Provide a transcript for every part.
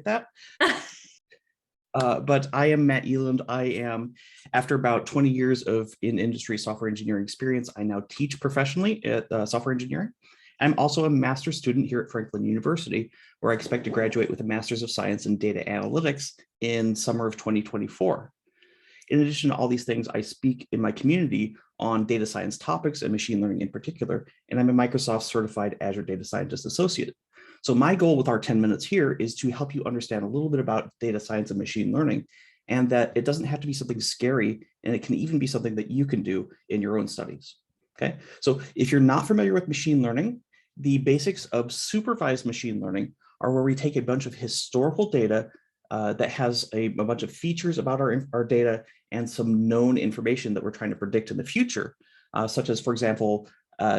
that. But I am Matt Eland. After about 20 years of in-industry software engineering experience, I now teach professionally at software engineering. I'm also a master's student here at Franklin University, where I expect to graduate with a Master's of Science in Data Analytics in summer of 2024. In addition to all these things, I speak in my community on data science topics and machine learning in particular, and I'm a Microsoft Certified Azure Data Scientist Associate. So my goal with our 10 minutes here is to help you understand a little bit about data science and machine learning, and that it doesn't have to be something scary, and it can even be something that you can do in your own studies. Okay, so if you're not familiar with machine learning, the basics of supervised machine learning are where we take a bunch of historical data that has a bunch of features about our data and some known information that we're trying to predict in the future, such as, for example,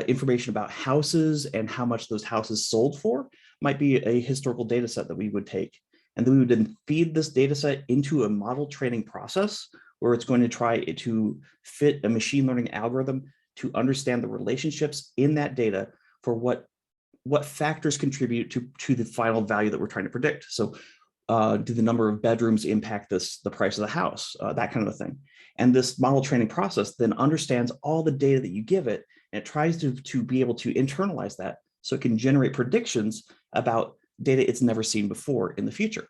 information about houses and how much those houses sold for might be a historical data set that we would take. And then we would then feed this data set into a model training process where it's going to try to fit a machine learning algorithm to understand the relationships in that data for what factors contribute to the final value that we're trying to predict. So do the number of bedrooms impact the price of the house, that kind of a thing. And this model training process then understands all the data that you give it, and it tries to be able to internalize that so it can generate predictions about data it's never seen before in the future.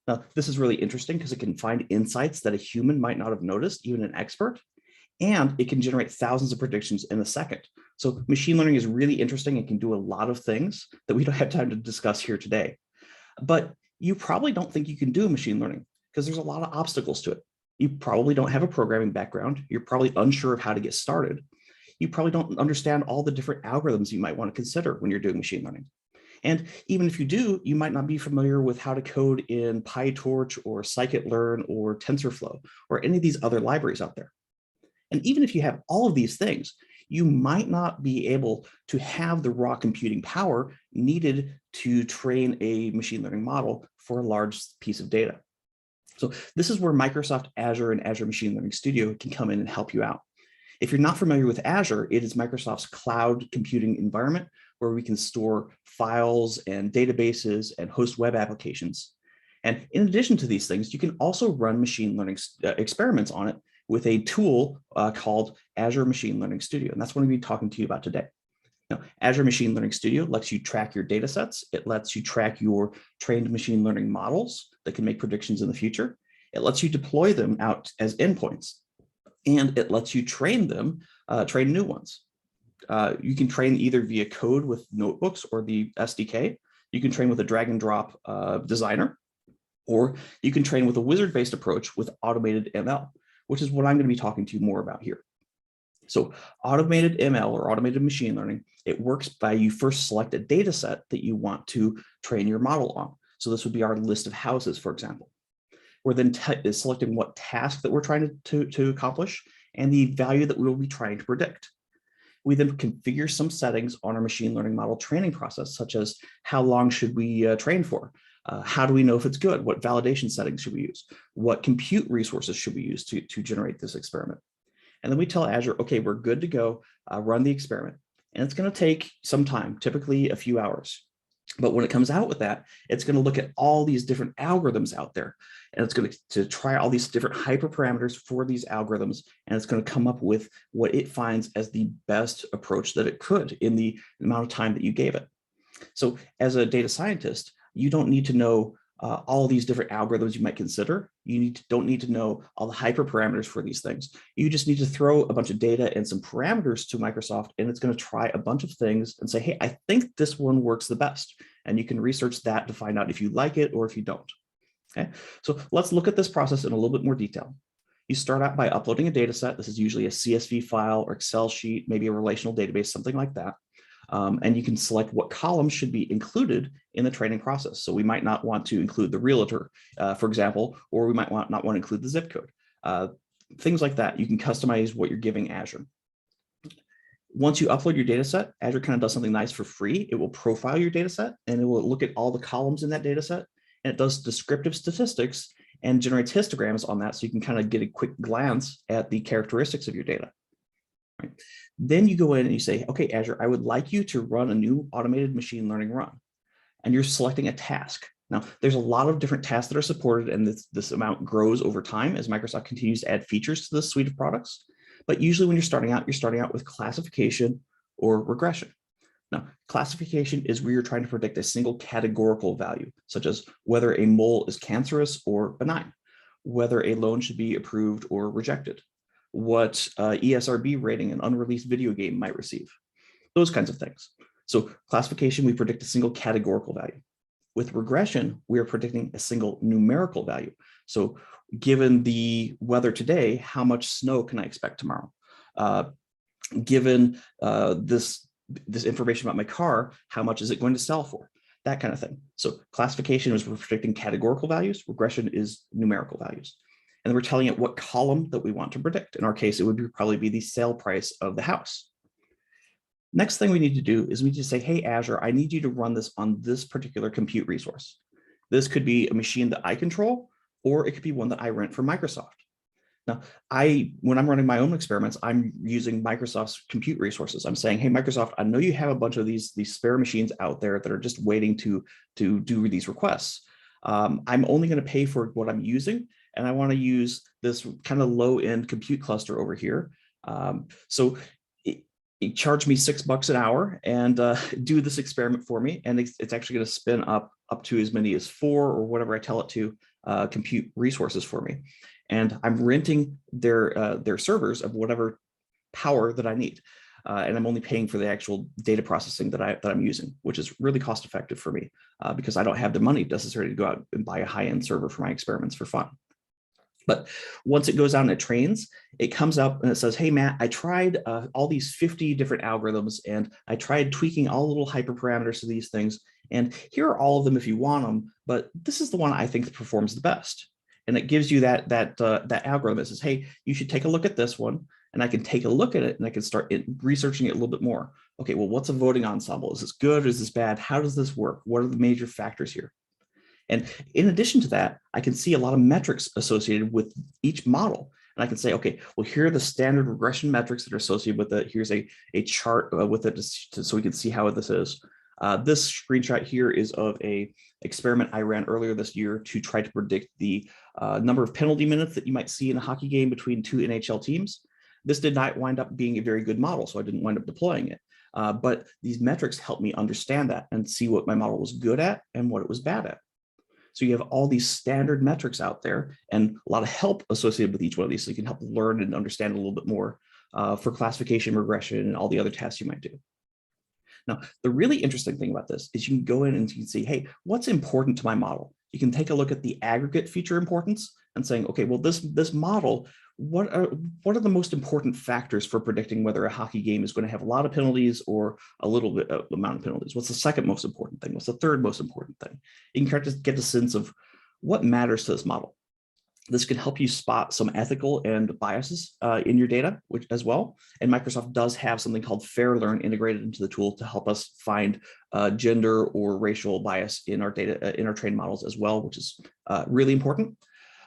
Now, this is really interesting because it can find insights that a human might not have noticed, even an expert, and it can generate thousands of predictions in a second. So machine learning is really interesting. It can do a lot of things that we don't have time to discuss here today. But you probably don't think you can do machine learning because there's a lot of obstacles to it. You probably don't have a programming background. You're probably unsure of how to get started. You probably don't understand all the different algorithms you might want to consider when you're doing machine learning. And even if you do, you might not be familiar with how to code in PyTorch or scikit-learn or TensorFlow or any of these other libraries out there. And even if you have all of these things, you might not be able to have the raw computing power needed to train a machine learning model for a large piece of data. So this is where Microsoft Azure and Azure Machine Learning Studio can come in and help you out. If you're not familiar with Azure, it is Microsoft's cloud computing environment where we can store files and databases and host web applications. And in addition to these things, you can also run machine learning experiments on it with a tool called Azure Machine Learning Studio. And that's what I'm going to be talking to you about today. Now, Azure Machine Learning Studio lets you track your data sets. It lets you track your trained machine learning models that can make predictions in the future. It lets you deploy them out as endpoints. And it lets you train them, train new ones. You can train either via code with notebooks or the SDK. You can train with a drag and drop designer, or you can train with a wizard-based approach with automated ML, which is what I'm going to be talking to you more about here. So automated ML or automated machine learning, it works by you first select a data set that you want to train your model on. So this would be our list of houses, for example. We're then selecting what task that we're trying to accomplish and the value that we'll be trying to predict. We then configure some settings on our machine learning model training process, such as how long should we train for? How do we know if it's good? What validation settings should we use? What compute resources should we use to generate this experiment? And then we tell Azure, okay, we're good to go, run the experiment. And it's going to take some time, typically a few hours. But when it comes out with that, it's going to look at all these different algorithms out there. And it's going to try all these different hyperparameters for these algorithms. And it's going to come up with what it finds as the best approach that it could in the amount of time that you gave it. So as a data scientist, you don't need to know all these different algorithms you might consider. You don't need to know all the hyperparameters for these things. You just need to throw a bunch of data and some parameters to Microsoft, and it's going to try a bunch of things and say, hey, I think this one works the best. And you can research that to find out if you like it or if you don't. Okay, so let's look at this process in a little bit more detail. You start out by uploading a data set. This is usually a CSV file or Excel sheet, maybe a relational database, something like that. And you can select what columns should be included in the training process. So we might not want to include the realtor, for example, or we might not want to include the zip code. Things like that. You can customize what you're giving Azure. Once you upload your data set, Azure kind of does something nice for free. It will profile your data set and it will look at all the columns in that data set. And it does descriptive statistics and generates histograms on that so you can kind of get a quick glance at the characteristics of your data. Right. Then you go in and you say, okay, Azure, I would like you to run a new automated machine learning run. And you're selecting a task. Now, there's a lot of different tasks that are supported, and this amount grows over time as Microsoft continues to add features to this suite of products. But usually when you're starting out with classification or regression. Now, classification is where you're trying to predict a single categorical value, such as whether a mole is cancerous or benign, whether a loan should be approved or rejected, what ESRB rating an unreleased video game might receive, those kinds of things. So classification, we predict a single categorical value. With regression, we are predicting a single numerical value. So given the weather today, how much snow can I expect tomorrow? Given this information about my car, how much is it going to sell for? That kind of thing. So classification is we're predicting categorical values. Regression is numerical values. And then we're telling it what column that we want to predict. In our case, it would probably be the sale price of the house. Next thing we need to do is we need to say, hey, Azure, I need you to run this on this particular compute resource. This could be a machine that I control, or it could be one that I rent from Microsoft. Now, when I'm running my own experiments, I'm using Microsoft's compute resources. I'm saying, hey, Microsoft, I know you have a bunch of these spare machines out there that are just waiting to do these requests. I'm only going to pay for what I'm using, and I want to use this kind of low-end compute cluster over here. So it charged me $6 an hour and do this experiment for me, and it's actually going to spin up to as many as 4 or whatever I tell it to compute resources for me. And I'm renting their servers of whatever power that I need. And I'm only paying for the actual data processing that I'm using, which is really cost effective for me because I don't have the money necessarily to go out and buy a high-end server for my experiments for fun. But once it goes out and it trains, it comes up and it says, hey, Matt, I tried all these 50 different algorithms, and I tried tweaking all the little hyperparameters to these things. And here are all of them if you want them, but this is the one I think that performs the best. And it gives you that algorithm that says, hey, you should take a look at this one. And I can take a look at it and I can start researching it a little bit more. Okay, well, what's a voting ensemble? Is this good? Is this bad? How does this work? What are the major factors here? And in addition to that, I can see a lot of metrics associated with each model. And I can say, okay, well, here are the standard regression metrics that are associated with it. Here's a chart with it so we can see how this is. This screenshot here is of a experiment I ran earlier this year to try to predict the number of penalty minutes that you might see in a hockey game between 2 NHL teams. This did not wind up being a very good model, so I didn't wind up deploying it. But these metrics helped me understand that and see what my model was good at and what it was bad at. So you have all these standard metrics out there and a lot of help associated with each one of these, so you can help learn and understand a little bit more for classification, regression, and all the other tasks you might do. Now, the really interesting thing about this is you can go in and you can see, hey, what's important to my model? You can take a look at the aggregate feature importance and saying, okay, well, this model, what are the most important factors for predicting whether a hockey game is going to have a lot of penalties or a little bit of amount of penalties? What's the second most important thing? What's the third most important thing? You can try to get a sense of what matters to this model. This can help you spot some ethical and biases in your data as well. And Microsoft does have something called Fair Learn integrated into the tool to help us find gender or racial bias in our data, in our trained models as well, which is really important.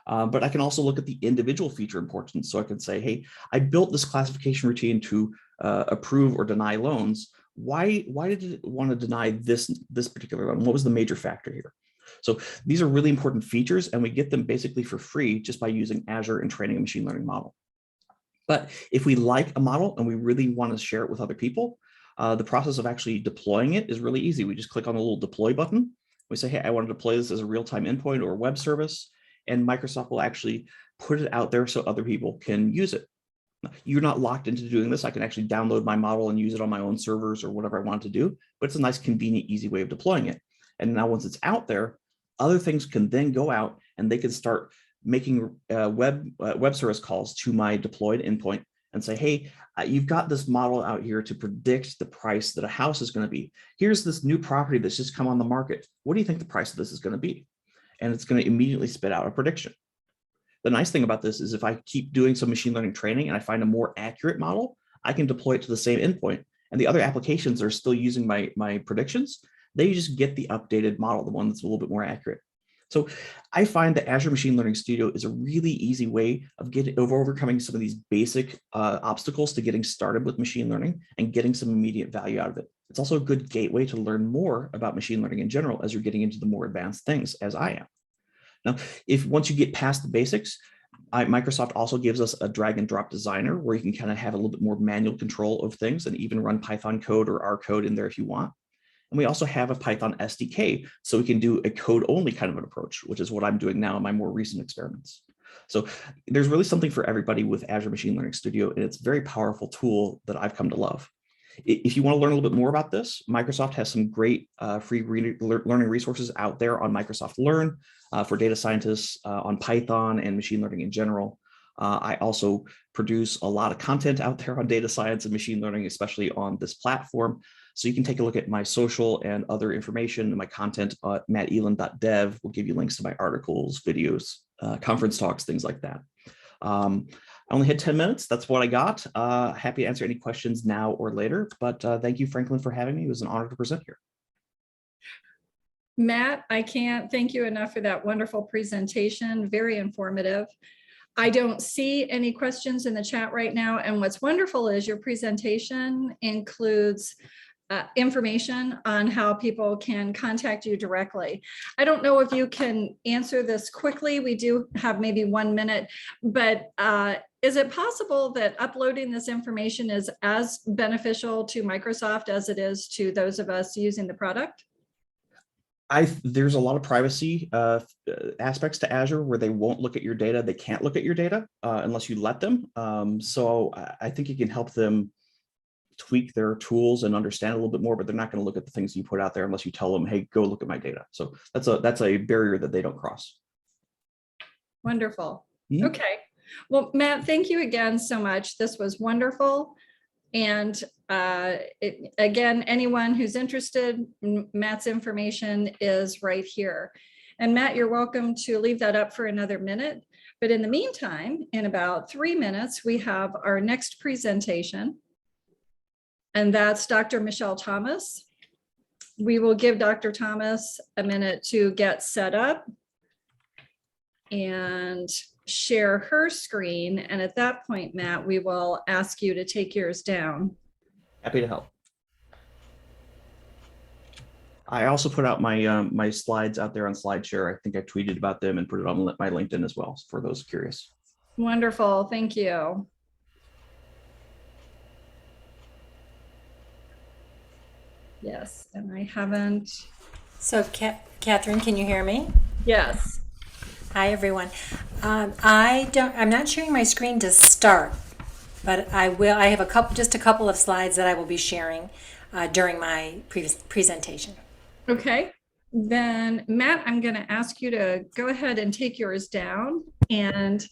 But I can also look at the individual feature importance. So I can say, hey, I built this classification routine to approve or deny loans. Why did it want to deny this particular loan? What was the major factor here? So these are really important features, and we get them basically for free just by using Azure and training a machine learning model. But if we like a model and we really want to share it with other people, the process of actually deploying it is really easy. We just click on the little deploy button. We say, hey, I want to deploy this as a real-time endpoint or web service, and Microsoft will actually put it out there so other people can use it. You're not locked into doing this. I can actually download my model and use it on my own servers or whatever I want to do, but it's a nice, convenient, easy way of deploying it. And now once it's out there, other things can then go out and they can start making web service calls to my deployed endpoint and say, hey, you've got this model out here to predict the price that a house is going to be. Here's this new property that's just come on the market. What do you think the price of this is going to be? And it's going to immediately spit out a prediction. The nice thing about this is if I keep doing some machine learning training and I find a more accurate model, I can deploy it to the same endpoint. And the other applications are still using my predictions. They just get the updated model, the one that's a little bit more accurate. So I find that Azure Machine Learning Studio is a really easy way of overcoming some of these basic obstacles to getting started with machine learning and getting some immediate value out of it. It's also a good gateway to learn more about machine learning in general as you're getting into the more advanced things, as I am. Now, if once you get past the basics, Microsoft also gives us a drag and drop designer where you can kind of have a little bit more manual control of things and even run Python code or R code in there if you want. And we also have a Python SDK, so we can do a code only kind of an approach, which is what I'm doing now in my more recent experiments. So there's really something for everybody with Azure Machine Learning Studio, and it's a very powerful tool that I've come to love. If you want to learn a little bit more about this, Microsoft has some great free learning resources out there on Microsoft Learn for data scientists on Python and machine learning in general. I also produce a lot of content out there on data science and machine learning, especially on this platform. So you can take a look at my social and other information and my content at matteland.dev. We'll give you links to my articles, videos, conference talks, things like that. I only had 10 minutes. That's what I got. Happy to answer any questions now or later, but thank you, Franklin, for having me. It was an honor to present here. Matt, I can't thank you enough for that wonderful presentation. Very informative. I don't see any questions in the chat right now. And what's wonderful is your presentation includes information on how people can contact you directly. I don't know if you can answer this quickly. We do have maybe 1 minute, but is it possible that uploading this information is as beneficial to Microsoft as it is to those of us using the product? There's a lot of privacy aspects to Azure where they won't look at your data. They can't look at your data unless you let them. So I think it can help them tweak their tools and understand a little bit more, but they're not going to look at the things you put out there unless you tell them, hey, go look at my data. So that's a barrier that they don't cross. Wonderful. Mm-hmm. Okay. Well, Matt, thank you again so much. This was wonderful. And again, anyone who's interested, Matt's information is right here. And Matt, you're welcome to leave that up for another minute. But in the meantime, in about 3 minutes, we have our next presentation. And that's Dr. Michelle Thomas. We will give Dr. Thomas a minute to get set up and share her screen. And at that point, Matt, we will ask you to take yours down. Happy to help. I also put out my my slides out there on SlideShare. I think I tweeted about them and put it on my LinkedIn as well for those curious. Wonderful. Thank you. Yes, and I haven't. So, Catherine, can you hear me? Yes. Hi, everyone. I'm not sharing my screen to start, but I will. I have just a couple of slides that I will be sharing during my presentation. Okay. Then, Matt, I'm going to ask you to go ahead and take yours down. And